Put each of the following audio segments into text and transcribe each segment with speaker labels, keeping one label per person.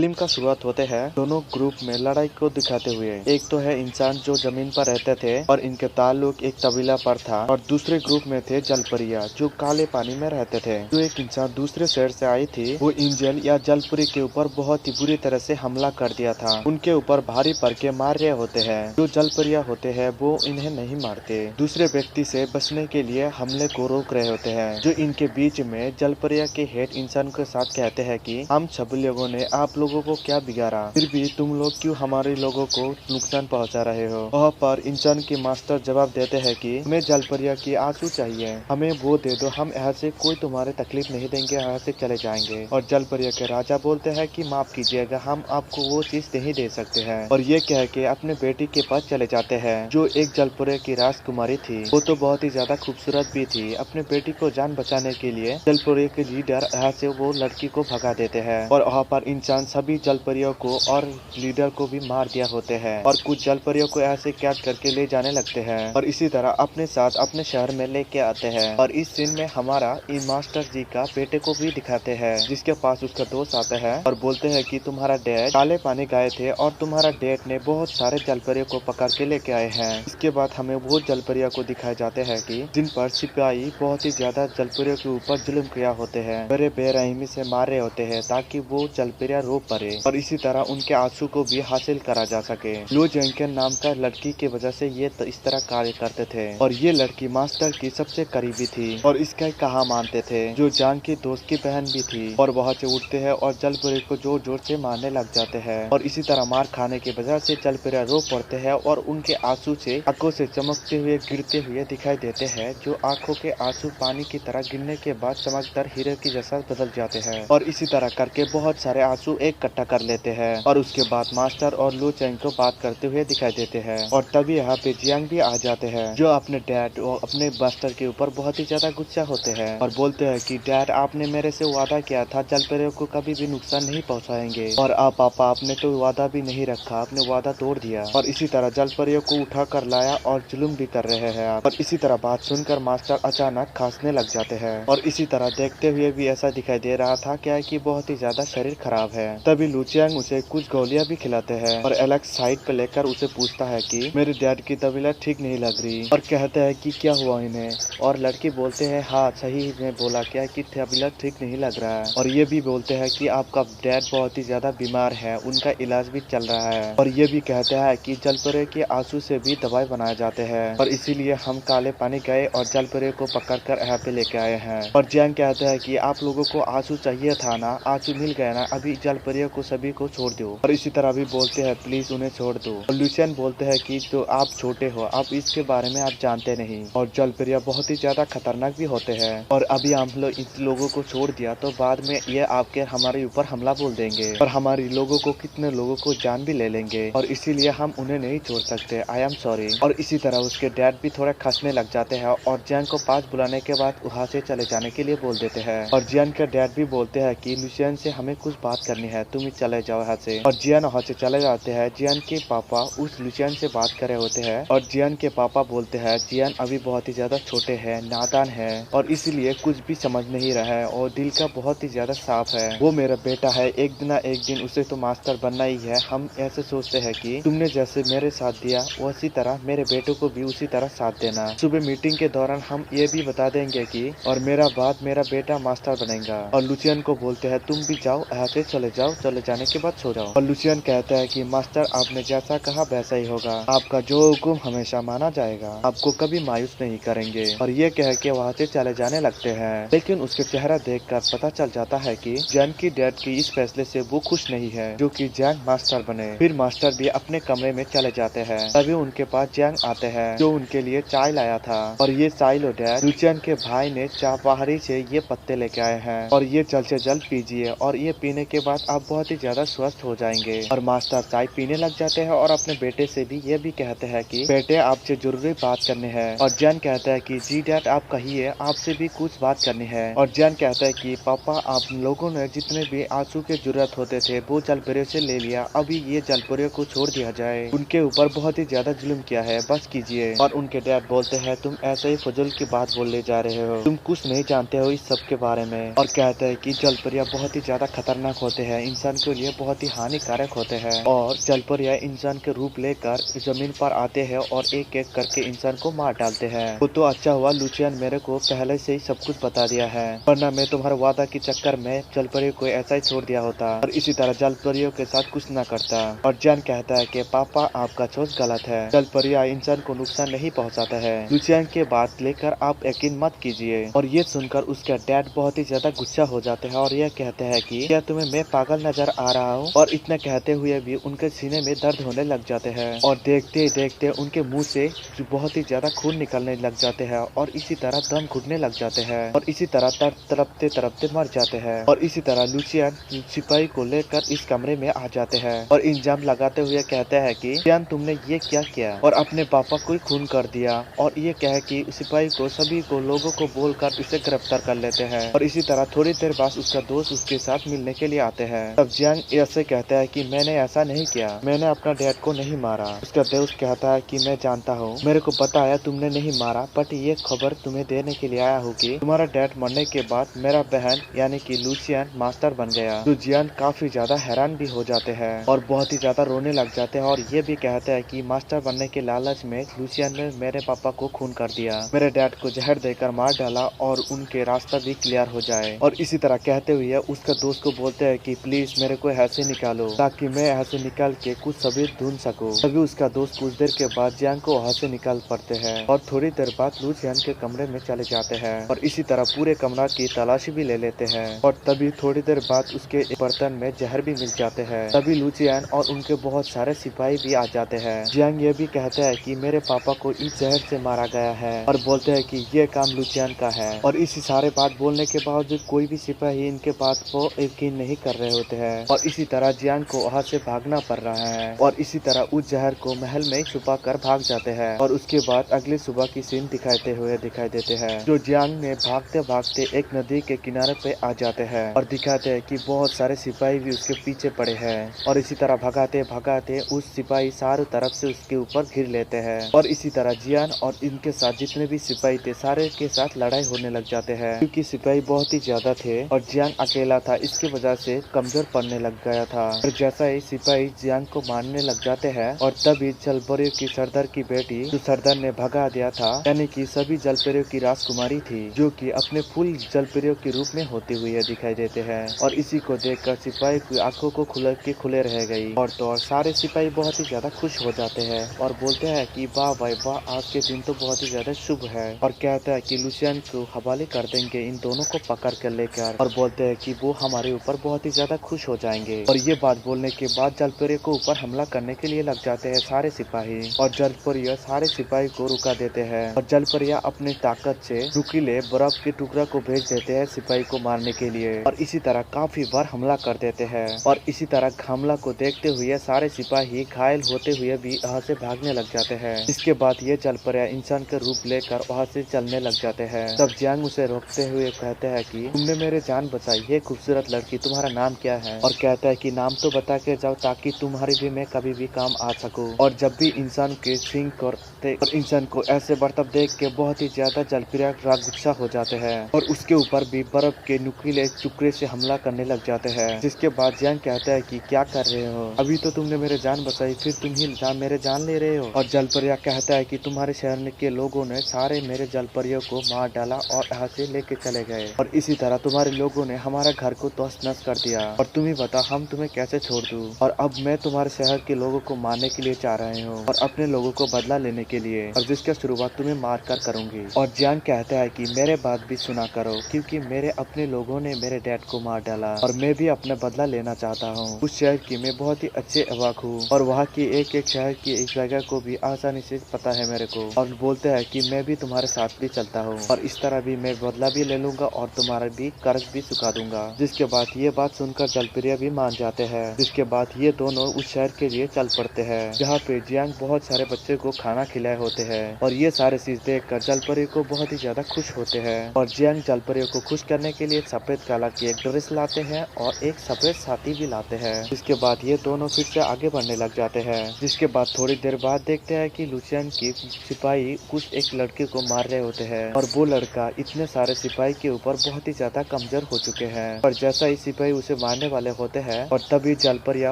Speaker 1: Film का शुरुआत होते हैं दोनों ग्रुप में लड़ाई को दिखाते हुए। एक तो है इंसान जो जमीन पर रहते थे और इनके ताल्लुक एक तबीला पर था, और दूसरे ग्रुप में थे जलपरिया जो काले पानी में रहते थे। जो एक इंसान दूसरे शहर से आई थी, वो इंजल या जलपरी के ऊपर बहुत ही बुरी तरह से हमला कर दिया था। उनके ऊपर भारी पड़ के मार रहे होते हैं। जो जलपरिया होते हैं वो इन्हें नहीं मारते, दूसरे व्यक्ति से बचने के लिए हमले को रोक रहे होते हैं। जो इनके बीच में जलपरिया के हेड इंसान के साथ कहते हैं कि हम सब लोगों ने आप लोगों को क्या बिगाड़ा, फिर भी तुम लोग क्यों हमारे लोगों को नुकसान पहुंचा रहे हो। वहाँ पर इंसान के मास्टर जवाब देते हैं कि हमें जलपरिया की आंसू चाहिए, हमें वो दे दो, हम यहाँ से कोई तुम्हारे तकलीफ नहीं देंगे, यहाँ से चले जाएंगे। और जलपरिया के राजा बोलते हैं कि माफ कीजिएगा, हम आपको वो चीज नहीं दे सकते हैं। और ये कह के अपने बेटी के पास चले जाते हैं जो एक जलपरिया की राजकुमारी थी। वो तो बहुत ही ज्यादा खूबसूरत भी थी। अपने बेटी को जान बचाने के लिए जलपरिया के लीडर यहाँ से वो लड़की को भगा देते हैं। और वहाँ पर इंसान सभी जलपरियों को और लीडर को भी मार दिया होते हैं, और कुछ जलपरियों को ऐसे कैद करके ले जाने लगते हैं और इसी तरह अपने साथ अपने शहर में लेके आते हैं। और इस सीन में हमारा मास्टर जी का बेटे को भी दिखाते हैं, जिसके पास उसका दोस्त आता है और बोलते हैं कि तुम्हारा डैड काले पानी गए थे और तुम्हारा डैड ने बहुत सारे जलपरियों को पकड़ के लेके आए हैं। इसके बाद हमें वो जलपरियों को दिखाए जाते हैं कि जिन पर सिपाही बहुत ही ज्यादा जलपरियों के ऊपर जुल्म किया होते हैं, बड़े बेरहमी से मार रहे होते हैं ताकि वो जलपरिया रो पड़े और इसी तरह उनके आंसू को भी हासिल करा जा सके। लो जेंकिन नाम का लड़की की वजह से ये इस तरह कार्य करते थे, और ये लड़की मास्टर की सबसे करीबी थी और इसका कहा मानते थे। जो जांग की दोस्त की बहन भी थी, और वहाँ से उठते हैं और जलपरी को जोर जोर से मारने लग जाते हैं। और इसी तरह मार खाने की वजह से जलपरिया रो पड़ते हैं और उनके आंसू से आंखों से चमकते हुए गिरते हुए दिखाई देते हैं। जो आंखों के आंसू पानी की तरह गिरने के बाद चमकदार हीरे की जैसा बदल जाते हैं। और इसी तरह करके बहुत सारे आंसू एक इकट्ठा कर लेते हैं और उसके बाद मास्टर और लू चेंग को बात करते हुए दिखाई देते हैं। और तभी यहाँ पे जियांग भी आ जाते हैं, जो अपने डैड और अपने मास्टर के ऊपर बहुत ही ज्यादा गुस्सा होते हैं और बोलते हैं कि डैड, आपने मेरे से वादा किया था जलपरियों को कभी भी नुकसान नहीं पहुँचाएंगे, और आप पापा आपने तो वादा भी नहीं रखा, आपने वादा तोड़ दिया। और इसी तरह जलपरियों को उठा कर लाया और जुल्म भी कर रहे हैं आप। और इसी तरह बात सुनकर मास्टर अचानक खांसने लग जाते हैं। और इसी तरह देखते हुए भी ऐसा दिखाई दे रहा था क्या है कि बहुत ही ज्यादा शरीर खराब है। तभी लुचियांग उसे कुछ गोलियां भी खिलाते हैं और एलेक्स साइड पे लेकर उसे पूछता है कि मेरे डैड की तबीयत ठीक नहीं लग रही, और कहते हैं कि क्या हुआ इन्हें। और लड़की बोलते हैं हाँ सही में बोला क्या कि तबीयत ठीक नहीं लग रहा है, और ये भी बोलते हैं कि आपका डैड बहुत ही ज्यादा बीमार है, उनका इलाज भी चल रहा है। और ये भी कहते हैं कि जलपरी के आंसू से भी दवाई बनाए जाते हैं, और इसीलिए हम काले पानी गए और जलपरी को पकड़ कर यहाँ पे लेके आए हैं। और जियांग कहते हैं कि आप लोगों को आंसू चाहिए था ना, आंसू मिल गया ना, अभी जलपरियों को सभी को छोड़ दो। और इसी तरह भी बोलते हैं प्लीज उन्हें छोड़ दो। और लुशियन बोलते हैं कि जो आप छोटे हो, आप इसके बारे में आप जानते नहीं, और जलपरिया बहुत ही ज्यादा खतरनाक भी होते हैं, और अभी हम लोग इन लोगों को छोड़ दिया तो बाद में ये आपके हमारे ऊपर हमला बोल देंगे और हमारे लोगों को कितने लोगों को जान भी ले लेंगे, और इसीलिए हम उन्हें नहीं छोड़ सकते, आई एम सॉरी। और इसी तरह उसके डैड भी थोड़ा खसने लग जाते हैं और जियांग को पास बुलाने के बाद वहाँ से चले जाने के लिए बोल देते हैं। और जियांग के डैड भी बोलते हैं कि लुशियन से हमें कुछ बात करनी है, तुम ही चले जाओ यहाँ से। और जियान वहाँ से चले जाते हैं। जियान के पापा उस लुशियन से बात कर रहे होते हैं, और जियान के पापा बोलते हैं जियान अभी बहुत ही ज्यादा छोटे हैं, नादान है, और इसीलिए कुछ भी समझ नहीं रहा है, और दिल का बहुत ही ज्यादा साफ है। वो मेरा बेटा है, एक दिन ना एक दिन उसे तो मास्टर बनना ही है। हम ऐसे सोचते हैं कि तुमने जैसे मेरे साथ दिया उसी तरह मेरे बेटों को भी उसी तरह साथ देना। सुबह मीटिंग के दौरान हम ये भी बता देंगे कि और मेरा बाद मेरा बेटा मास्टर बनेगा। और लुशियन को बोलते हैं तुम भी जाओ यहाँ से, चले जाओ, चले जाने के बाद सो जाओ। और लुशियन कहता है कि मास्टर आपने जैसा कहा वैसा ही होगा, आपका जो हुक्म हमेशा माना जाएगा, आपको कभी मायूस नहीं करेंगे। और ये कह के वहाँ से चले जाने लगते हैं, लेकिन उसके चेहरा देखकर पता चल जाता है कि जैन की डैड की इस फैसले से वो खुश नहीं है जो कि जैंग मास्टर बने। फिर मास्टर भी अपने कमरे में चले जाते हैं। तभी उनके पास जैंग आते हैं जो उनके लिए चाय लाया था, और ये चाय लो डैड, लुशियन के भाई ने बाहरी से ये पत्ते लेके आए हैं, और ये जल्द से जल्द पीजिए, और ये पीने के बाद आप बहुत ही ज्यादा स्वस्थ हो जाएंगे। और मास्टर चाय पीने लग जाते हैं और अपने बेटे से भी ये भी कहते हैं कि बेटे आपसे जरूरी बात करनी है। और जैन कहता है कि जी डैड आप कहिए, आपसे भी कुछ बात करनी है। और जैन कहता है कि पापा आप लोगों ने जितने भी आंसू की जरूरत होते थे वो जलपरियों से ले लिया, अभी ये जलपरियों को छोड़ दिया जाए, उनके ऊपर बहुत ही ज्यादा जुल्म किया है, बस कीजिए। और उनके डैड बोलते हैं तुम ऐसे ही फजूल की बात बोलने जा रहे हो, तुम कुछ नहीं जानते हो इस सब के बारे में। और कहते हैं कि जलपरिया बहुत ही ज्यादा खतरनाक होते हैं, इन इंसान के लिए बहुत ही हानिकारक होते हैं और जलपरी इंसान के रूप लेकर जमीन पर आते हैं और एक एक करके इंसान को मार डालते हैं। वो तो अच्छा हुआ लुचियन मेरे को पहले से ही सब कुछ बता दिया है, वरना मैं तुम्हारे वादा के चक्कर में जलपरी को ऐसा ही छोड़ दिया होता और इसी तरह जलपरियों के साथ कुछ न करता। और जियान कहता है कि पापा आपका सोच गलत है, जलपरियां इंसान को नुकसान नहीं पहुंचाता है। लुचियन के बात लेकर आप यकीन मत कीजिए। और ये सुनकर उसका डैड बहुत ही ज्यादा गुस्सा हो जाते हैं और यह कहते हैं कि क्या तुम्हें मैं पागल नजर आ रहा हूँ। और इतना कहते हुए भी उनके सीने में दर्द होने लग जाते हैं और देखते ही देखते उनके मुंह से बहुत ही ज्यादा खून निकलने लग जाते हैं और इसी तरह दम घुटने लग जाते हैं और इसी तरह तड़पते तड़पते मर जाते हैं। और इसी तरह लुचियन सिपाही को लेकर इस कमरे में आ जाते हैं और इल्जाम लगाते हुए कहते हैं कि जियान तुमने ये क्या किया और अपने पापा को ही खून कर दिया। और ये कहे कि सिपाही को सभी को लोगों को बोलकर इसे गिरफ्तार कर लेते हैं। और इसी तरह थोड़ी देर बाद उसका दोस्त उसके साथ मिलने के लिए आते हैं। तब जियान ऐसे कहता है कि मैंने ऐसा नहीं किया, मैंने अपना डैड को नहीं मारा। उसका दोस्त कहता है कि मैं जानता हूँ, मेरे को पता है तुमने नहीं मारा, बट ये खबर तुम्हें देने के लिए आया हूँ कि तुम्हारा डैड मरने के बाद मेरा बहन यानी कि लुचियन मास्टर बन गया। तो जियान काफी ज्यादा हैरान भी हो जाते हैं और बहुत ही ज्यादा रोने लग जाते हैं और ये भी कहते हैं कि मास्टर बनने के लालच में लुचियन ने मेरे पापा को खून कर दिया, मेरे डैड को जहर देकर मार डाला और उनके रास्ता भी क्लियर हो जाए। और इसी तरह कहते हुए उसका दोस्त को बोलते हैं कि प्लीज मेरे को यहाँ से निकालो ताकि मैं यहाँ से निकाल के कुछ सबूत ढूंढ सकूं। तभी उसका दोस्त कुछ देर के बाद जियान को वहाँ से निकाल पड़ते हैं और थोड़ी देर बाद लुचियन के कमरे में चले जाते हैं और इसी तरह पूरे कमरा की तलाशी भी ले लेते हैं। और तभी थोड़ी देर बाद उसके एक बर्तन में जहर भी मिल जाते हैं। तभी लुचियन और उनके बहुत सारे सिपाही भी आ जाते हैं। जियांग ये भी कहते हैं कि मेरे पापा को इस जहर से मारा गया है और बोलते हैं कि ये काम लुचियन का है। और इसी सारे बात बोलने के बावजूद कोई भी सिपाही इनके बात को यकीन नहीं कर रहे होते हैं और इसी तरह जियांग को वहाँ से भागना पड़ रहा है। और इसी तरह उस जहर को महल में छुपा कर भाग जाते हैं। और उसके बाद अगली सुबह की सीन दिखाते हुए दिखाई देते हैं जो जियांग ने भागते भागते एक नदी के किनारे पे आ जाते हैं और दिखाते हैं कि बहुत सारे सिपाही भी उसके पीछे पड़े हैं। और इसी तरह भगाते भगाते उस सिपाही चारों तरफ से उसके ऊपर घिर लेते हैं। और इसी तरह जियान और इनके साथ जितने भी सिपाही थे सारे के साथ लड़ाई होने लग जाते हैं क्योंकि सिपाही बहुत ही ज्यादा थे और जियांग अकेला था, इसकी वजह से कमजोर पड़ने लग गया था। और जैसा ही सिपाही जियांग को मारने लग जाते हैं और तभी जलपरियों की सरदार की बेटी जो सरदार ने भगा दिया था यानी कि सभी जलपरियों की राजकुमारी थी जो कि अपने फुल जलपरियों के रूप में होते हुए दिखाई देते हैं। और इसी को देखकर सिपाही की आंखों को खुले रह गई और तो और सारे सिपाही बहुत ही ज्यादा खुश हो जाते हैं और बोलते हैं कि वाह भाई वाह, आज के दिन तो बहुत ही ज्यादा शुभ है। और कहता है कि लुचियन को हवाले कर देंगे इन दोनों को पकड़ कर लेकर और बोलते हैं कि वो हमारे ऊपर बहुत ही ज्यादा खुश हो जाएंगे। और ये बात बोलने के बाद जलपरी को ऊपर हमला करने के लिए लग जाते हैं सारे सिपाही और जलपरिया सारे सिपाही को रुका देते हैं। और जलपरिया अपनी ताकत से नुकीले बर्फ के टुकड़ा को भेज देते हैं सिपाही को मारने के लिए और इसी तरह काफी बार हमला कर देते हैं। और इसी तरह हमला को देखते हुए सारे सिपाही घायल होते हुए भी वहाँ से भागने लग जाते हैं। इसके बाद ये जलपरिया इंसान का रूप लेकर वहाँ से चलने लग जाते हैं। तब जियांग उसे रोकते हुए कहते हैं कि तुमने मेरे जान बचाई, ये खूबसूरत लड़की तुम्हारा नाम क्या है। और कहता है कि नाम तो बता के जाओ ताकि तुम्हारी भी मैं कभी भी काम आ सकूं। और जब भी इंसान के सिंह करते और इंसान को ऐसे बर्ताव देख के बहुत ही ज्यादा जलपरिया गुस्सा हो जाते हैं और उसके ऊपर भी बर्फ के नुकीले टुकड़े से हमला करने लग जाते हैं। जिसके बाद जियांग कहता है कि क्या कर रहे हो, अभी तो तुमने मेरे जान बचाई फिर तुम ही मेरे जान ले रहे हो। और जलपरिया कहता है कि तुम्हारे शहर के लोगों ने सारे मेरे जलपरियों को मार डाला और यहाँ से लेके चले गए और इसी तरह तुम्हारे लोगों ने हमारा घर को तहस नहस कर दिया और तुम ही बता हम तुम्हें कैसे छोड़ दूं। और अब मैं तुम्हारे शहर के लोगों को मारने के लिए चाह रहे हूँ और अपने लोगों को बदला लेने के लिए और जिसका शुरुआत तुम्हें मार कर करूंगी। और जियांग कहता है कि मेरे बात भी सुना करो क्योंकि मेरे अपने लोगों ने मेरे डैड को मार डाला और मैं भी अपना बदला लेना चाहता हूँ। उस शहर की मैं बहुत ही अच्छे अवाक हूँ और वहाँ की एक एक शहर की एक जगह को भी आसानी से पता है मेरे को। और बोलते हैं कि मैं भी तुम्हारे साथ भी चलता हूँ और इस तरह भी मैं बदला भी ले लूंगा और तुम्हारा भी कर्ज भी चुका दूंगा। जिसके बाद ये बात सुनकर जलपरिया भी मान जाते हैं। जिसके बाद ये दोनों उस शहर के लिए चल पड़ते हैं जहाँ पे जियांग बहुत सारे बच्चे को खाना खिलाए होते हैं। और ये सारे चीज देखकर जलपरी को बहुत ही ज्यादा खुश होते हैं और जियांग जलपरी को खुश करने के लिए सफेद कलर की एक ड्रेस लाते हैं और एक सफेद साथी भी लाते हैं। इसके बाद ये दोनों फिर से आगे बढ़ने लग जाते हैं। जिसके बाद थोड़ी देर बाद देखते हैं कि लुचियन की सिपाही कुछ एक लड़के को मार रहे होते हैं और वो लड़का इतने सारे सिपाही के ऊपर बहुत ही ज्यादा कमजोर हो चुके हैं। और जैसा ही सिपाही उसे मारने मारने वाले होते हैं और तभी जलपरिया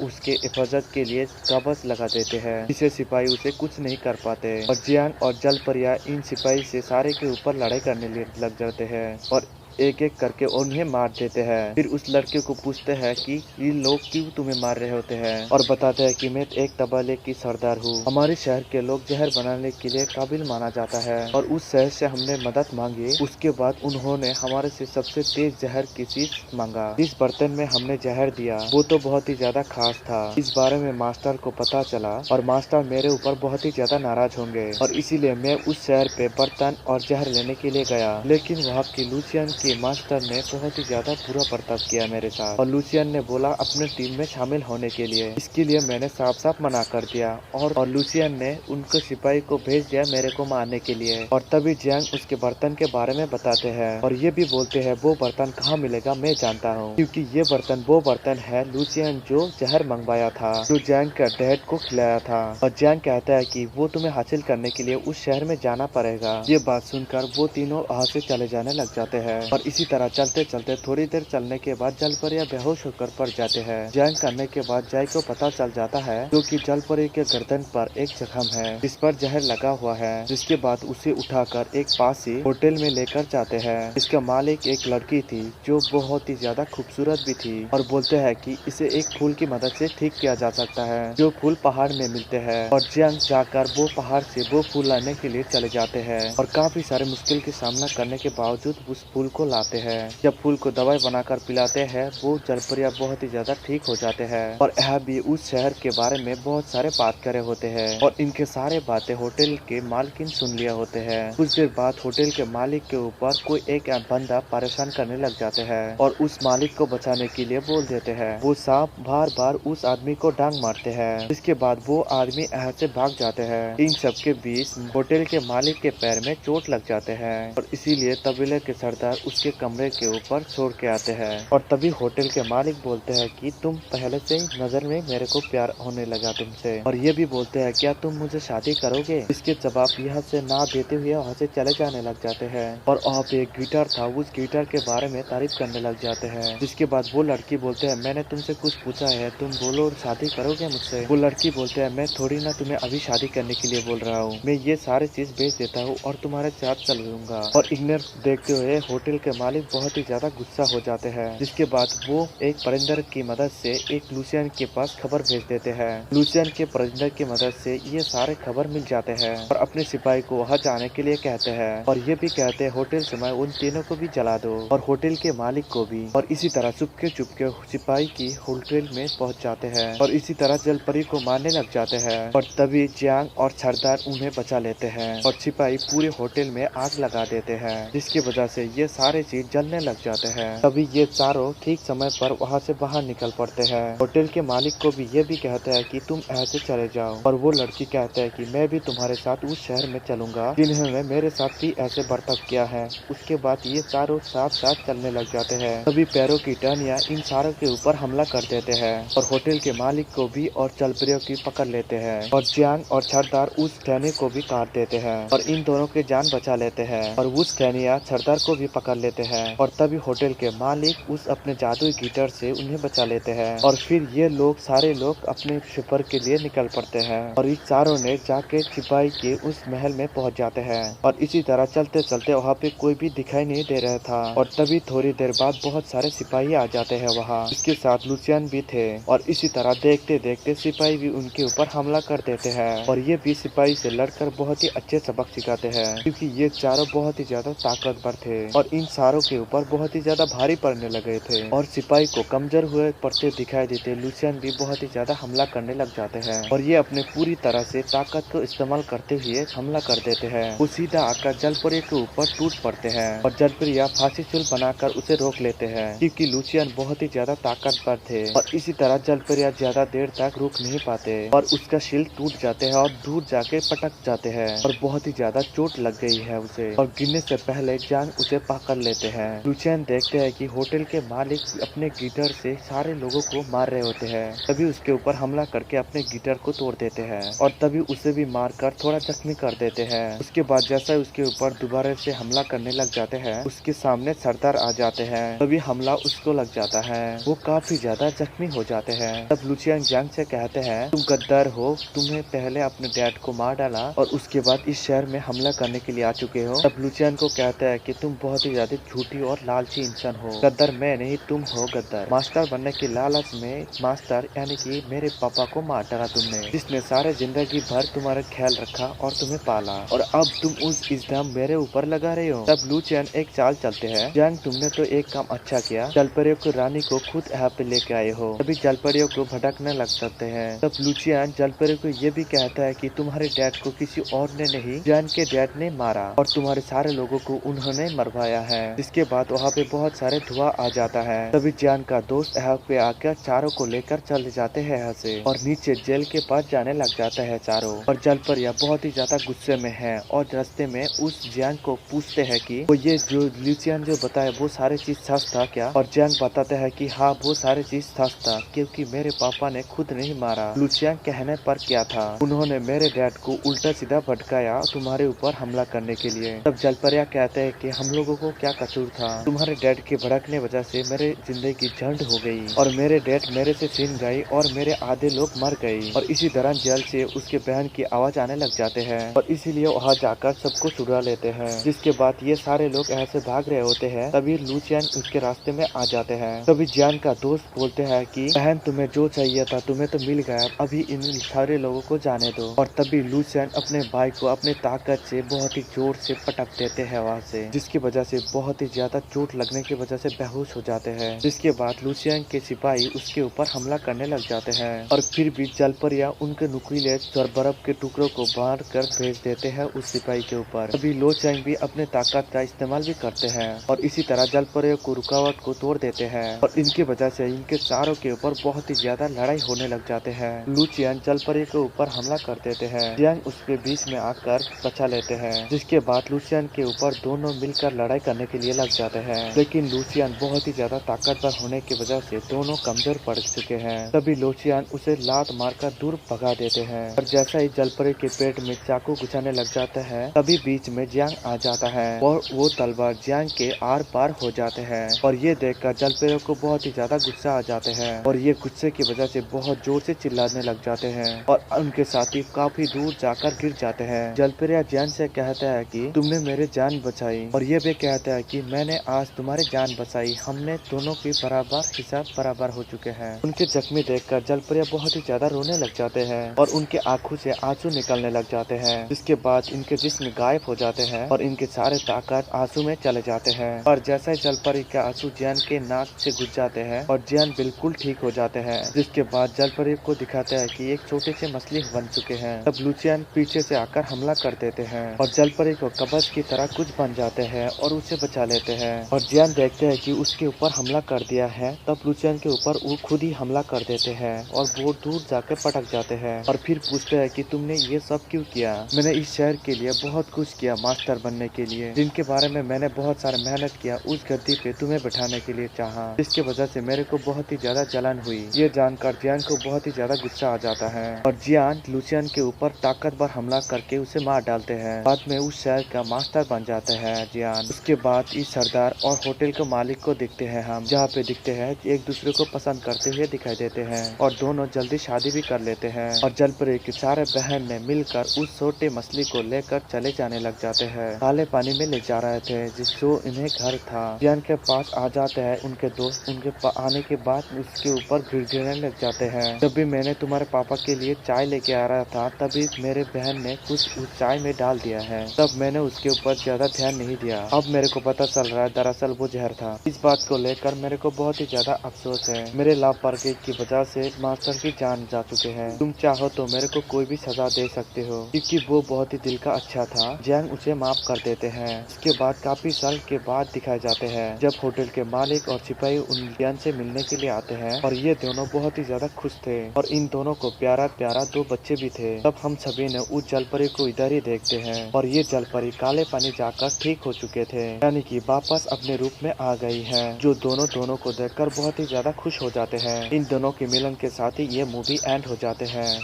Speaker 1: उसके हिफाजत के लिए कवच लगा देते हैं, जिससे सिपाही उसे कुछ नहीं कर पाते और जियांग और जलपरिया इन सिपाही से सारे के ऊपर लड़ाई करने लग जाते हैं और एक एक करके उन्हें मार देते हैं। फिर उस लड़के को पूछते हैं कि ये लोग क्यों तुम्हें मार रहे होते हैं और बताते हैं कि मैं एक तबाले की सरदार हूँ। हमारे शहर के लोग जहर बनाने के लिए काबिल माना जाता है और उस शहर से हमने मदद मांगी। उसके बाद उन्होंने हमारे से सबसे तेज जहर की चीज मांगा। जिस बर्तन में हमने जहर दिया वो तो बहुत ही ज्यादा खास था। इस बारे में मास्टर को पता चला और मास्टर मेरे ऊपर बहुत ही ज्यादा नाराज होंगे और इसीलिए मैं उस शहर पे बर्तन और जहर लेने के लिए गया। लेकिन वहाँ की लूसियन के मास्टर ने बहुत ही ज्यादा बुरा बर्ताव किया मेरे साथ और लूसियन ने बोला अपने टीम में शामिल होने के लिए। इसके लिए मैंने साफ साफ मना कर दिया और लूसियन ने उनको सिपाही को भेज दिया मेरे को मारने के लिए। और तभी जियांग उसके बर्तन के बारे में बताते हैं और ये भी बोलते हैं वो बर्तन कहाँ मिलेगा मैं जानता हूँ, क्योंकि ये बर्तन वो बर्तन है लूसियन जो जहर मंगवाया था, जो जियांग का डैड को खिलाया था। और जियांग कहता है कि वो तुम्हें हासिल करने के लिए उस शहर में जाना पड़ेगा। ये बात सुनकर वो तीनों वहाँ से चले जाने लग जाते हैं और इसी तरह चलते चलते थोड़ी देर चलने के बाद जलपरिया बेहोश होकर पड़ जाते हैं। जियांग करने के बाद जय को पता चल जाता है जो कि जलपरी के गर्दन पर एक जख्म है जिस पर जहर लगा हुआ है, जिसके बाद उसे उठाकर एक पास ही होटल में लेकर जाते हैं। इसका मालिक एक लड़की थी जो बहुत ही ज्यादा खूबसूरत भी थी और बोलते हैं कि इसे एक फूल की मदद से ठीक किया जा सकता है जो फूल पहाड़ में मिलते हैं। और जियांग जाकर वो पहाड़ से वो फूल लाने के लिए चले जाते हैं और काफी सारे मुश्किल का सामना करने के बावजूद उस फूल को लाते हैं। जब फूल को दवाई बनाकर पिलाते हैं वो जलपरिया बहुत ही ज्यादा ठीक हो जाते हैं और यह भी उस शहर के बारे में बहुत सारे बात करे होते हैं और इनके सारे बातें होटल के मालकिन सुन लिया होते हैं। कुछ देर बाद होटल के मालिक के ऊपर कोई एक बंदा परेशान करने लग जाते हैं और उस मालिक को बचाने के लिए बोल देते हैं। वो सांप बार बार उस आदमी को डांग मारते हैं। इसके बाद वो आदमी यहाँ से भाग जाते हैं। इन सब के बीच होटल के मालिक के पैर में चोट लग जाते हैं और इसीलिए तबीले के सरदार उसके कमरे के ऊपर छोड़ के आते हैं और तभी होटल के मालिक बोलते हैं कि तुम पहले से ही नजर में मेरे को प्यार होने लगा तुमसे, और ये भी बोलते हैं क्या तुम मुझे शादी करोगे। इसके जवाब यहाँ से ना देते हुए वहाँ से चले जाने लग जाते हैं और वहाँ पे एक गिटार था, उस गिटार के बारे में तारीफ करने लग जाते हैं। जिसके बाद वो लड़की बोलते हैं मैंने तुमसे कुछ पूछा है, तुम बोलो शादी करोगे मुझसे। वो लड़की बोलते हैं मैं थोड़ी ना तुम्हें अभी शादी करने के लिए बोल रहा हूँ, मैं ये सारे चीज बेच देता हूँ और तुम्हारे साथ चल लूंगा। और इग्नोर देखते हुए होटल के मालिक बहुत ही ज्यादा गुस्सा हो जाते हैं। जिसके बाद वो एक परिंदर की मदद से एक लूसियन के पास खबर भेज देते हैं। लूसियन के परिंदर की मदद से ये सारे खबर मिल जाते हैं और अपने सिपाही को वहाँ जाने के लिए कहते हैं और ये भी कहते हैं होटल समय उन तीनों को भी जला दो और होटल के मालिक को भी। और इसी तरह चुपके चुपके सिपाही की होटल में पहुँच जाते हैं और इसी तरह जलपरी को मारने लग जाते हैं और तभी जियांग और सरदार उन्हें बचा लेते हैं और सिपाही पूरे होटल में आग लगा देते हैं, जिसकी वजह से ये सारे चीज जलने लग जाते हैं। तभी ये चारों ठीक समय पर वहाँ से बाहर निकल पड़ते हैं। होटल के मालिक को भी ये भी कहता है कि तुम ऐसे चले जाओ और वो लड़की कहता है कि मैं भी तुम्हारे साथ उस शहर में चलूंगा जिन्होंने मेरे साथ भी ऐसे बर्ताव किया है। उसके बाद ये चारों साथ साथ चलने लग जाते हैं। तभी पैरों की टहनियाँ इन सारों के ऊपर हमला कर देते हैं और होटल के मालिक को भी और जलपरियों की पकड़ लेते हैं और जियांग और सरदार उस टहनी को भी काट देते हैं और इन दोनों की जान बचा लेते हैं और उस टहनिया सरदार को भी पकड़ लेते हैं। और तभी होटल के मालिक उस अपने जादुई गिटार से उन्हें बचा लेते हैं और फिर ये लोग सारे लोग अपने सफर के लिए निकल पड़ते हैं और इस चारों ने जाके सिपाही के उस महल में पहुंच जाते हैं और इसी तरह चलते चलते वहाँ पे कोई भी दिखाई नहीं दे रहा था और तभी थोड़ी देर बाद बहुत सारे सिपाही आ जाते हैं वहाँ, इसके साथ लूसियन भी थे और इसी तरह देखते देखते सिपाही भी उनके ऊपर हमला कर देते हैं और ये भी सिपाही से लड़कर बहुत ही अच्छे सबक सिखाते हैं क्योंकि ये चारों बहुत ही ज्यादा ताकतवर थे और इन सारों के ऊपर बहुत ही ज्यादा भारी पड़ने लगे थे और सिपाही को कमजोर हुए पड़ते दिखाई देते लूसियन भी बहुत ही ज्यादा हमला करने लग जाते हैं और ये अपने पूरी तरह से ताकत को इस्तेमाल करते हुए हमला कर देते हैं। वो सीधा आकर जलपरी के ऊपर टूट पड़ते हैं और जलपरिया फांसी चूल बनाकर उसे रोक लेते हैं क्योंकि लूसियन बहुत ही ज्यादा ताकतवर थे और इसी तरह जलपरिया ज्यादा देर तक रुक नहीं पाते और उसका शील्ड टूट जाते हैं और दूर जाके पटक जाते हैं और बहुत ही ज्यादा चोट लग गई है उसे और गिरने से पहले जियांग उसे पकड़ लेते हैं। लुचियन देखते हैं कि होटल के मालिक अपने गिटार से सारे लोगों को मार रहे होते हैं। तभी उसके ऊपर हमला करके अपने गिटार को तोड़ देते हैं और तभी उसे भी मारकर थोड़ा जख्मी कर देते हैं। उसके बाद जैसा उसके ऊपर दोबारा से हमला करने लग जाते हैं, उसके सामने सरदार आ जाते हैं। तभी हमला उसको लग जाता है, वो काफी ज्यादा जख्मी हो जाते हैं। तब लुचियन जियांग से कहते हैं, तुम गद्दार हो, तुम्हें पहले अपने डैड को मार डाला और उसके बाद इस शहर में हमला करने के लिए आ चुके हो। तब लुचियन को कहता है कि तुम बहुत ही ज्यादा झूठी और लालची इंसान हो। गद्दार मैं नहीं, तुम हो गद्दार। मास्टर बनने की लालच में मास्टर यानी कि मेरे पापा को मार डाला तुमने, जिसने सारे जिंदगी भर तुम्हारा ख्याल रखा और तुम्हें पाला, और अब तुम उस इल्जाम मेरे ऊपर लगा रहे हो। तब लुचियन एक चाल चलते हैं, जियांग तुमने तो एक काम अच्छा किया, जलपरियों की रानी को खुद यहाँ पे लेके आए हो। तभी जलपरियों को भटकने लग जाते हैं। तब लुचियन जलपरियों को ये भी कहता है कि तुम्हारे डैड को किसी और ने नहीं, जियांग के डैड ने मारा और तुम्हारे सारे लोगों को उन्होंने मरवाया है। इसके बाद वहाँ पे बहुत सारे धुआं आ जाता है। तभी जियांग का दोस्त यहाँ पे आकर चारों को लेकर चले जाते हैं यहाँ से और नीचे जेल के पास जाने लग जाता है चारों। और जलपरिया बहुत ही ज्यादा गुस्से में है और रास्ते में उस जियांग को पूछते हैं कि वो ये जो लुचियन जो बताया वो सारी चीज सच था क्या। और जियांग बताते हैं कि हाँ वो सारी चीज सच था, क्योंकि मेरे पापा ने खुद नहीं मारा। लुचियन कहने पर क्या था, उन्होंने मेरे डैड को उल्टा सीधा भटकाया तुम्हारे ऊपर हमला करने के लिए। तब जलपरिया कहते हैं कि हम लोगों को क्या कसूर था, तुम्हारे डैड के भड़कने वजह से मेरे जिंदगी झंड हो गई और मेरे डैड मेरे से छीन गई और मेरे आधे लोग मर गए। और इसी दौरान जेल से उसके बहन की आवाज आने लग जाते हैं और इसीलिए वहाँ जाकर सबको छुड़ा लेते हैं। जिसके बाद ये सारे लोग ऐसे भाग रहे होते हैं, तभी लुचियन उसके रास्ते में आ जाते हैं। तभी जियांग का दोस्त बोलते हैं कि बहन तुम्हें जो चाहिए था तुम्हें तो मिल गया, अभी इन सारे लोगों को जाने दो। और तभी लुचियन अपने भाई को अपने ताकत से बहुत ही जोर से पटक देते हैं वहाँ से, जिसकी वजह से बहुत ही ज्यादा चोट लगने की वजह से बेहोश हो जाते हैं। जिसके बाद लुचियन के सिपाही उसके ऊपर हमला करने लग जाते हैं और फिर भी जलपरिया उनके नुकीले बर्फ के टुकड़ों को बांध कर भेज देते हैं उस सिपाही के ऊपर। तभी लुचियन भी अपने ताकत का इस्तेमाल भी करते हैं और इसी तरह जलपरियों को रुकावट को तोड़ देते हैं और इनकी वजह से इनके चारों के ऊपर बहुत ही ज्यादा लड़ाई होने लग जाते हैं। लुचियन जलपरी के ऊपर हमला कर देते हैं, जियांग उसके बीच में आकर बचा लेते हैं। जिसके बाद लुचियन के ऊपर दोनों मिलकर लड़ाई करने के लिए लग जाते हैं, लेकिन लुचियन बहुत ही ज्यादा ताकतवर होने की वजह से दोनों कमजोर पड़ चुके हैं। तभी लुचियन उसे लात मारकर दूर भगा देते हैं और जैसा ही जलपरी के पेट में चाकू घुसाने लग जाता है, तभी बीच में जियांग आ जाता है और वो तलवार जियांग के आर पार हो जाते हैं। और ये देखकर जलपरी को बहुत ही ज्यादा गुस्सा आ जाते हैं और ये गुस्से की वजह से बहुत जोर से चिल्लाने लग जाते हैं और उनके साथी काफी दूर जाकर गिर जाते हैं। जलपरी जियांग से कहता है कि तुमने मेरे जान बचाई और ये भी कहता है कि मैंने आज तुम्हारी जान बचाई, हमने दोनों की बराबर हिसाब बराबर हो चुके हैं। उनके जख्मी देखकर जलपरी बहुत ही ज्यादा रोने लग जाते हैं और उनके आंखों से आंसू निकलने लग जाते हैं। जिसके बाद इनके जिस्म गायब हो जाते हैं और इनके सारे ताकत आंसू में चले जाते हैं। और जैसा ही जलपरी के आंसू जियांग के नाक से घुस जाते हैं और जियांग बिल्कुल ठीक हो जाते हैं। जिसके बाद जलपरी को दिखाते हैं कि एक छोटे से मछली बन चुके हैं। तब लुचियन पीछे से आकर हमला कर देते हैं और जलपरी को कवच की तरह कुछ बन जाते हैं और उसे बचा लेते हैं। और जियांग देखते हैं कि उसके ऊपर हमला कर दिया है, तब लुचियन के ऊपर वो खुद ही हमला कर देते हैं और वो दूर जाकर पटक जाते हैं और फिर पूछते हैं कि तुमने ये सब क्यों किया। मैंने इस शहर के लिए बहुत कुछ किया, मास्टर बनने के लिए, जिनके बारे में मैंने बहुत सारा मेहनत किया, उस गद्दी पे तुम्हें बैठाने के लिए चाहा, जिसकी वजह से मेरे को बहुत ही ज्यादा जलन हुई। ये जानकर जियांग को बहुत ही ज्यादा गुस्सा आ जाता है और जियांग लुचियन के ऊपर ताकतवर हमला करके उसे मार डालते हैं। बाद में उस शहर का मास्टर बन जाता है जियांग। उसके बाद इस सरदार और होटल के मालिक को देखते हैं हम, जहाँ पे दिखते हैं एक दूसरे को पसंद करते हुए दिखाई देते हैं और दोनों जल्दी शादी भी कर लेते हैं। और जलपरी के सारे बहन ने मिलकर उस छोटे मछली को लेकर चले जाने लग जाते हैं। काले पानी में ले जा रहे थे जो इन्हें घर था। जियांग के पास आ जाते हैं उनके दोस्त, उनके आने के बाद उसके ऊपर गिड़गिड़ाने लग जाते हैं। जब भी मैंने तुम्हारे पापा के लिए चाय लेके आ रहा था, तभी मेरे बहन ने कुछ उस चाय में डाल दिया है, तब मैंने उसके ऊपर ज्यादा ध्यान नहीं दिया। अब मेरे को पता चल रहा है दरअसल वो जहर था। इस बात को लेकर मेरे को बहुत ही ज्यादा अफसोस है। मेरे लापरवाही की वजह से मास्टर की जान जा चुके हैं। तुम चाहो तो मेरे को कोई भी सजा दे सकते हो, क्योंकि वो बहुत ही दिल का अच्छा था। जियांग उसे माफ कर देते हैं। इसके बाद काफी साल के बाद दिखाए जाते हैं जब होटल के मालिक और सिपाही उन जियांग से मिलने के लिए आते हैं और ये दोनों बहुत ही ज्यादा खुश थे और इन दोनों को प्यारा प्यारा 2 बच्चे भी थे। तब हम सभी ने उस जलपरी को इधर ही देखते हैं और ये जलपरी काले पानी जाकर ठीक हो चुके थे। यानी कि वापस अपने रूप में आ गई है, जो दोनों को देखकर बहुत ही ज्यादा खुश हो जाते हैं। इन दोनों के मिलन के साथ ही ये मूवी एंड हो जाते हैं।